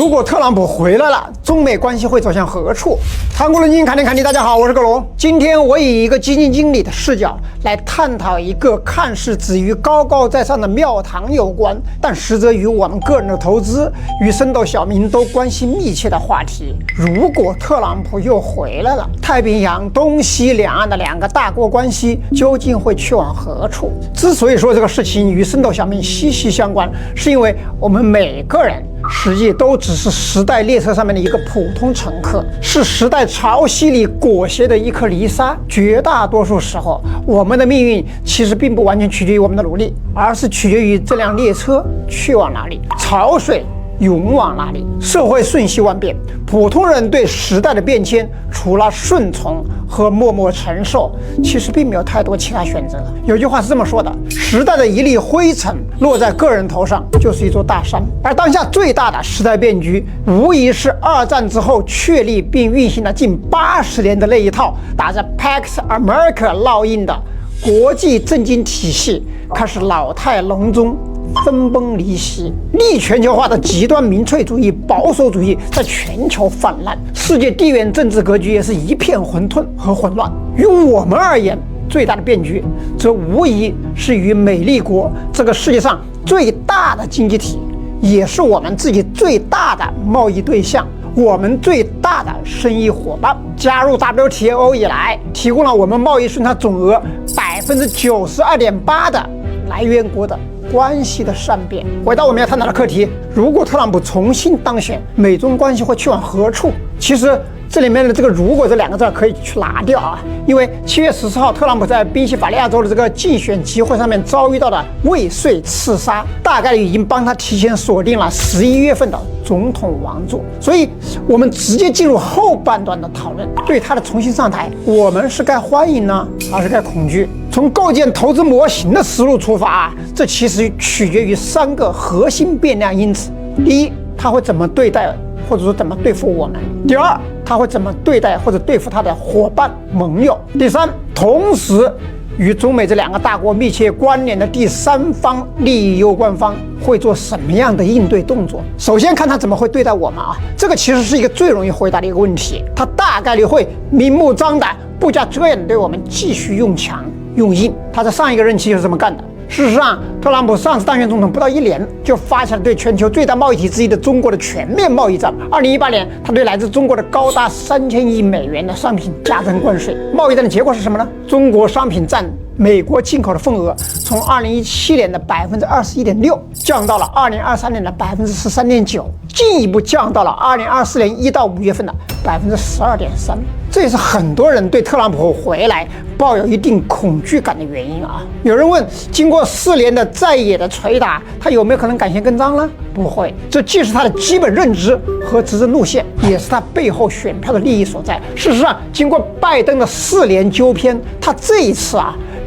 如果特朗普回来了，中美关系会走向何处？谈股论金，看天看地。大家好，我是葛龙。今天我以一个基金经理的视角来探讨一个看似只与高高在上的庙堂有关，但实则与我们个人的投资与升斗小民都关系密切的话题。如果特朗普又回来了，太平洋东西两岸的两个大国关系究竟会去往何处？之所以说这个事情与升斗小民息息相关，是因为我们每个人实际都只是时代列车上面的一个普通乘客，是时代潮汐里裹挟的一颗泥沙。绝大多数时候，我们的命运其实并不完全取决于我们的努力，而是取决于这辆列车去往哪里，潮水涌往哪里。社会瞬息万变，普通人对时代的变迁，除了顺从和默默承受，其实并没有太多其他选择。有句话是这么说的：时代的一粒灰尘落在个人头上，就是一座大山。而当下最大的时代变局，无疑是二战之后确立并运行了近80年的那一套打着 Pax America 烙印的国际政经体系开始老态龙钟，分崩离析，逆全球化的极端民粹主义、保守主义在全球泛滥，世界地缘政治格局也是一片混沌和混乱。于我们而言，最大的变局则无疑是与美利国这个世界上最大的经济体，也是我们自己最大的贸易对象，我们最大的生意伙伴，加入 WTO 以来，提供了我们贸易顺差总额92.8%的来源国的关系的善变。回到我们要探讨的课题，如果特朗普重新当选，美中关系会去往何处？其实这里面的这个"如果"这两个字可以去拿掉啊，因为7月14号，特朗普在宾夕法尼亚州的这个竞选集会上面遭遇到的未遂刺杀，大概已经帮他提前锁定了11月份的总统王座。所以，我们直接进入后半段的讨论。对他的重新上台，我们是该欢迎呢，还是该恐惧？从构建投资模型的思路出发，这其实取决于3个核心变量因子：第一，他会怎么对待或者说怎么对付我们；第二，他会怎么对待或者对付他的伙伴盟友；第三，同时与中美这两个大国密切关联的第三方利益攸关方会做什么样的应对动作。首先看他怎么会对待我们啊，这个其实是一个最容易回答的一个问题。他大概率会明目张胆、不加遮掩地对我们继续用强用硬。他在上一个任期就是这么干的。事实上，特朗普上次当选总统不到1年，就发起了对全球最大贸易体之一的中国的全面贸易战。2018年，他对来自中国的高达3000亿美元的商品加征关税。贸易战的结果是什么呢？中国商品占美国进口的份额从2017年的21.6%降到了2023年的13.9%，进一步降到了2024年1到5月份的12.3%。这也是很多人对特朗普回来抱有一定恐惧感的原因啊。有人问，经过4年的在野的捶打，他有没有可能改弦更张呢？不会，这既是他的基本认知和执政路线，也是他背后选票的利益所在。事实上，经过拜登的4年纠偏，他这一次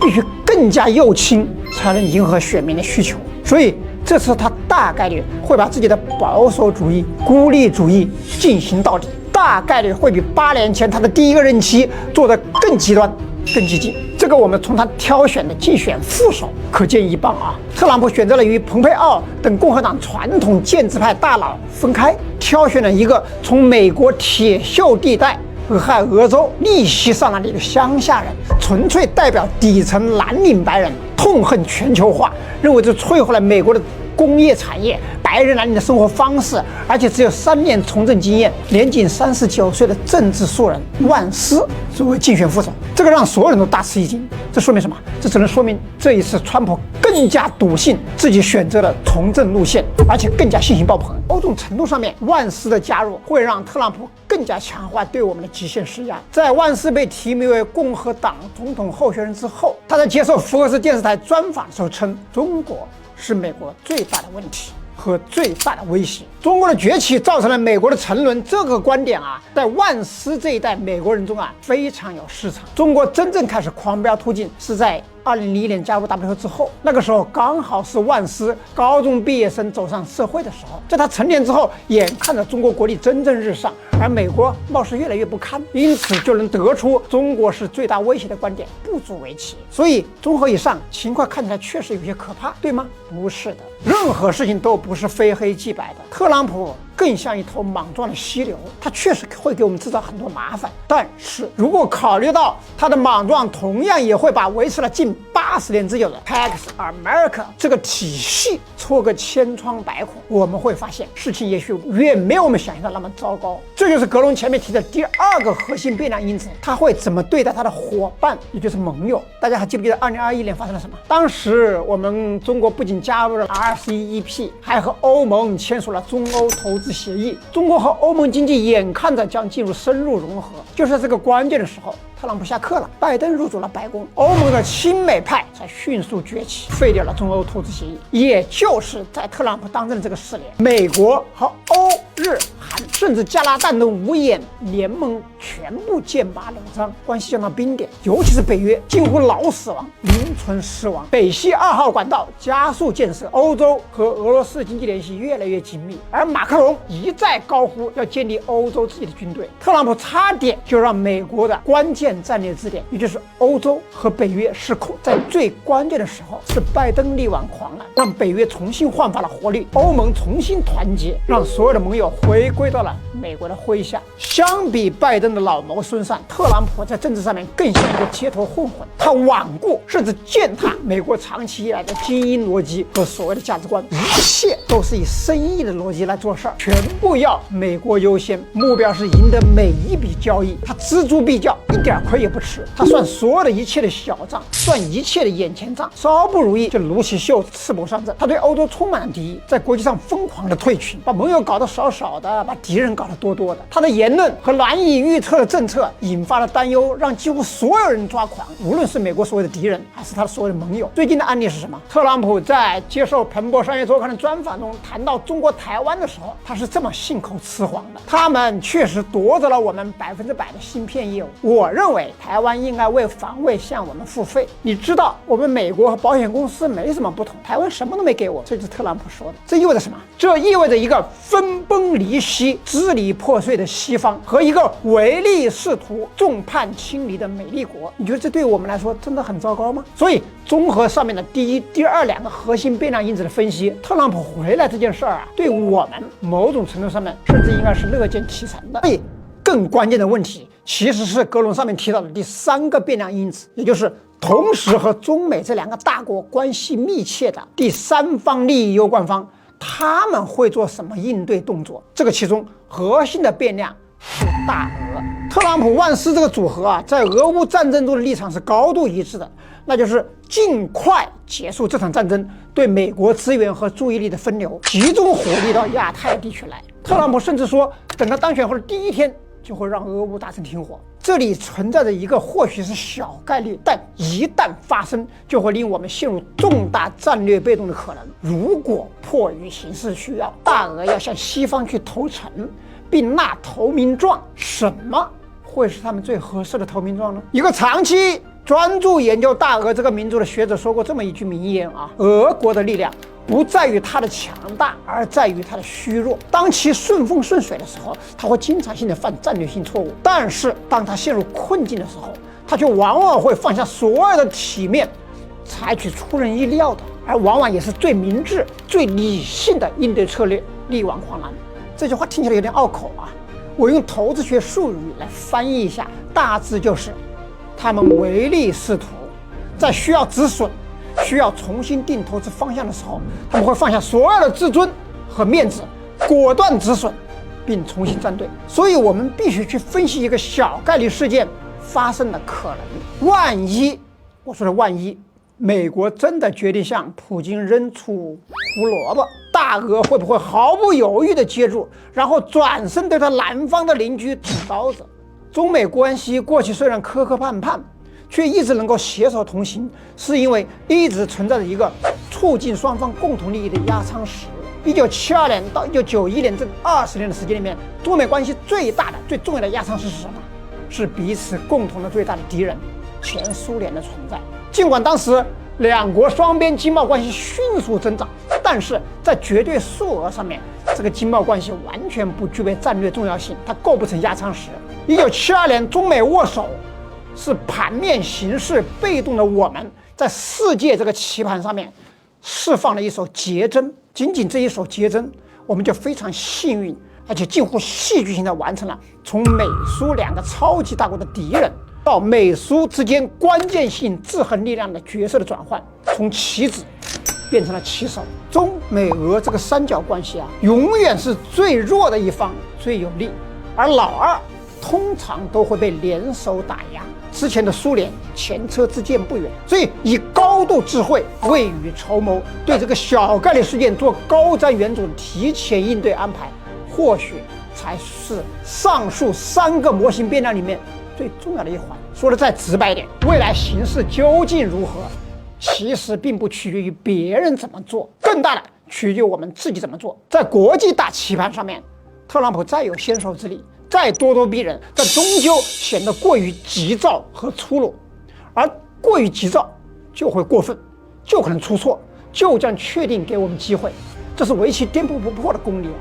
必须更加右倾，才能迎合选民的需求。所以这次他大概率会把自己的保守主义、孤立主义进行到底，大概率会比8年前他的第一个任期做得更极端、更激进。这个我们从他挑选的竞选副手可见一斑啊。特朗普选择了与蓬佩奥等共和党传统建制派大佬分开，挑选了一个从美国铁锈地带俄亥俄州逆袭上来的一个乡下人，纯粹代表底层蓝领白人，痛恨全球化，认为这摧毁了美国的工业产业、白人蓝领的生活方式，而且只有3年从政经验，年仅39岁的政治素人万斯作为竞选副手，这个让所有人都大吃一惊。这说明什么？这只能说明这一次川普更加笃信自己选择了从政路线，而且更加信心爆棚。某种程度上面，万斯的加入会让特朗普更加强化对我们的极限施压。在万斯被提名为共和党总统候选人之后，他在接受福克斯电视台专访的时候称，中国是美国最大的问题和最大的威胁。中国的崛起造成了美国的沉沦，这个观点在万斯这一代美国人中非常有市场。中国真正开始狂飙突进是在2001年加入 WTO 之后，那个时候刚好是万斯高中毕业生走上社会的时候。在他成年之后，眼看着中国国力蒸蒸日上，而美国貌似越来越不堪，因此就能得出中国是最大威胁的观点不足为奇。所以综合以上，情况看起来确实有些可怕，对吗？不是的，任何事情都不是非黑即白的。特朗普更像一头莽撞的溪流，它确实会给我们制造很多麻烦。但是如果考虑到它的莽撞同样也会把维持了近80年之久的 Pax America 这个体系戳个千疮百孔，我们会发现事情也许远没有我们想象的那么糟糕。这就是格隆前面提的第2个核心变量因子，他会怎么对待他的伙伴，也就是盟友。大家还记不记得2021年发生了什么？当时我们中国不仅加入了 RCEP， 还和欧盟签署了中欧投资协议，中国和欧盟经济眼看着将进入深入融合。就是在这个关键的时候，特朗普下课了，拜登入主了白宫，欧盟的亲美派才迅速崛起，废掉了中欧投资协议。也就是在特朗普当政的这个4年，美国和欧日韩甚至加拿大的五眼联盟全部剑拔弩张，关系降到冰点。尤其是北约近乎脑死亡，名存实亡。北溪2号管道加速建设，欧洲和俄罗斯经济联系越来越紧密。而马克龙一再高呼要建立欧洲自己的军队，特朗普差点就让美国的关键战略支点，也就是欧洲和北约失控。在最关键的时候，是拜登力挽狂澜，让北约重新焕发了活力，欧盟重新团结，让所有的盟友回归到了美国的麾下。相比拜登的老谋深算，特朗普在政治上面更像一个街头混混，他罔顾甚至践踏美国长期以来的精英逻辑和所谓的价值观，一切都是以生意的逻辑来做事儿，全部要美国优先，目标是赢得每一笔交易。他锱铢必较，一点亏也不吃。他算所有的一切的小账，算一切的眼前账，稍不如意就撸起袖子赤膊上阵。他对欧洲充满了敌意，在国际上疯狂的退群，把盟友搞得少少的，把敌人搞得多多的。他的言论和难以预测的政策引发了担忧，让几乎所有人抓狂，无论是美国所谓的敌人，还是他的所谓的盟友。最近的案例是什么？特朗普在接受彭博商业周刊的专访中谈到中国台湾的时候，他是这么信口雌黄的：他们确实夺得了我们100%的芯片业务，我认为台湾应该为防卫向我们付费。你知道我们美国和保险公司没什么不同，台湾什么都没给我。这就是特朗普说的。这意味着什么？这意味着一个分崩离析、支离破碎的西方和一个唯利是图、众叛亲离的美利国。你觉得这对我们来说真的很糟糕吗？所以综合上面的第一、第二2个核心变量因子的分析，特朗普回来这件事儿啊，对我们某种程度上面甚至应该是乐见其成的。所以更关键的问题其实是格隆上面提到的第3个变量因子，也就是同时和中美这2个大国关系密切的第3方利益攸关方，他们会做什么应对动作？这个其中核心的变量是大俄。特朗普万斯这个组合啊，在俄乌战争中的立场是高度一致的，那就是尽快结束这场战争对美国资源和注意力的分流，集中火力到亚太地区来。特朗普甚至说，等他当选后的第1天就会让俄乌达成停火。这里存在着一个或许是小概率，但一旦发生就会令我们陷入重大战略被动的可能。如果迫于形势需要，大俄要向西方去投诚并纳投名状，什么会是他们最合适的投名状呢？一个长期专注研究大俄这个民族的学者说过这么一句名言啊：俄国的力量不在于它的强大，而在于它的虚弱。当其顺风顺水的时候，它会经常性的犯战略性错误；但是当它陷入困境的时候，它却往往会放下所有的体面，采取出人意料的，而往往也是最明智、最理性的应对策略，力挽狂澜。这句话听起来有点拗口啊，我用投资学术语来翻译一下，大致就是他们唯利是图，在需要止损、需要重新定投资方向的时候，他们会放下所有的自尊和面子，果断止损，并重新站队。所以我们必须去分析一个小概率事件发生的可能。万一，我说的万一，美国真的决定向普京扔出胡萝卜，大俄会不会毫不犹豫地接住，然后转身对他南方的邻居捅刀子？中美关系过去虽然磕磕绊绊，却一直能够携手同行，是因为一直存在着一个促进双方共同利益的压舱石。1972年到1991年这20年的时间里面，中美关系最大的、最重要的压舱石是什么？是彼此共同的最大的敌人——前苏联的存在。尽管当时两国双边经贸关系迅速增长，但是在绝对数额上面，这个经贸关系完全不具备战略重要性，它构不成压舱石。1972年中美握手，是盘面形势被动的我们在世界这个棋盘上面释放了一手捷针。仅仅这一手捷针，我们就非常幸运，而且近乎戏剧性的完成了从美苏两个超级大国的敌人到美苏之间关键性制衡力量的角色的转换，从棋子变成了棋手。中美俄这个三角关系啊，永远是最弱的一方最有利，而老二通常都会被联手打压。之前的苏联前车之鉴不远，所以以高度智慧未雨绸缪，对这个小概率事件做高瞻远瞩的提前应对安排，或许才是上述3个模型变量里面最重要的一环。说的再直白一点，未来形势究竟如何，其实并不取决于别人怎么做，更大的取决于我们自己怎么做。在国际大棋盘上面，特朗普再有先手之力，再咄咄逼人，但终究显得过于急躁和粗鲁，而过于急躁就会过分，就可能出错，就将确定给我们机会。这是围棋颠扑不破的功力啊！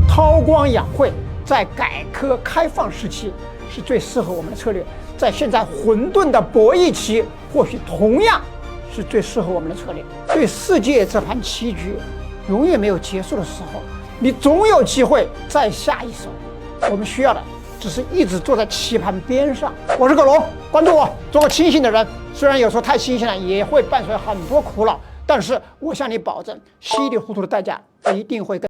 韬光养晦，在改革开放时期是最适合我们的策略，在现在混沌的博弈期，或许同样是最适合我们的策略。对世界这盘棋局，永远没有结束的时候，你总有机会再下一手。我们需要的只是一直坐在棋盘边上。我是葛龙，关注我，做个清醒的人。虽然有时候太清醒了，也会伴随很多苦恼，但是我向你保证，稀里糊涂的代价一定会更